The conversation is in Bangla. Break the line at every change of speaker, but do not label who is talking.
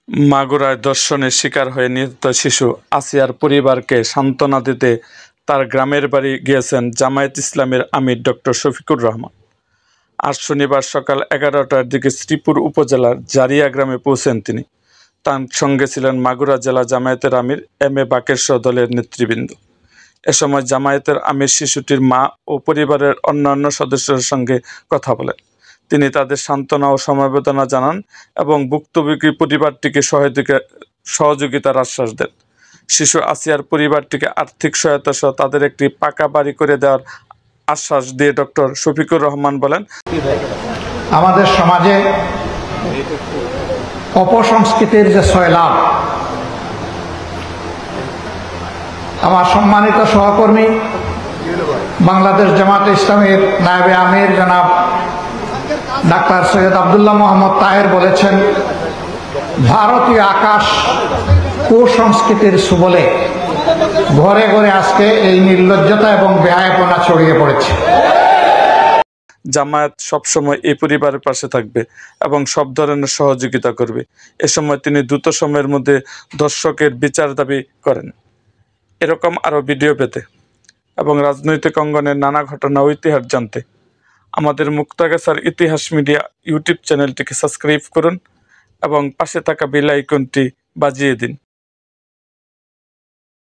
মাগুরায় ধর্ষণের শিকার হয়ে নিহত শিশু আসিয়ার পরিবারকে সান্ত্বনা দিতে তার গ্রামের বাড়ি গিয়েছেন জামায়াত ইসলামীর আমির ডক্টর শফিকুর রহমান। আজ শনিবার সকাল 11টার দিকে শ্রীপুর উপজেলার জারিয়া গ্রামে পৌঁছেন তিনি। তার সঙ্গে ছিলেন মাগুরা জেলা জামায়াতের আমির এম.এ. বাকের সহ দলের নেতৃবৃন্দ। এ সময় জামায়াতের আমির শিশুটির মা ও পরিবারের অন্যান্য সদস্যদের সঙ্গে কথা বলেন। তিনি তাদের সান্ত্বনা ও সমবেদনা জানান এবং ভুক্তভোগী পরিবারটিকে সহযোগিতার আশ্বাস দেন। শিশু আসিয়ার পরিবারটিকে আর্থিক সহায়তা সহ তাদের একটি পাকা বাড়ি করে দেওয়ার আশ্বাস দিয়ে ডক্টর শফিকুর রহমান বলেন,
আমাদের সমাজে অপসংস্কৃতির যে সয়লাব, আমার সম্মানিত সহকর্মী বাংলাদেশ জামায়াতে ইসলামীর নায়েবে আমির জনাব ডাক্তার সৈয়দ আব্দুল্লাহ মোহাম্মদ তাহের বলেছেন, ভারতীয় আকাশ কুসংস্কৃতির সুবলে ঘরে ঘরে আজকে এই নির্লজ্জতা এবং বেহায়াপনা ছড়িয়ে পড়েছে।
জামায়াত সবসময় এই পরিবারের পাশে থাকবে এবং সব ধরনের সহযোগিতা করবে। এ সময় তিনি দ্রুত সময়ের মধ্যে ধর্ষকের বিচার দাবি করেন। এরকম আরও ভিডিও পেতে এবং রাজনৈতিক অঙ্গনের নানা ঘটনা ও ইতিহাস জানতে আমাদের মুক্তাগাছার ইতিহাস মিডিয়া ইউটিউব চ্যানেলটিকে সাবস্ক্রাইব করুন এবং পাশে থাকা বেল আইকনটি বাজিয়ে দিন।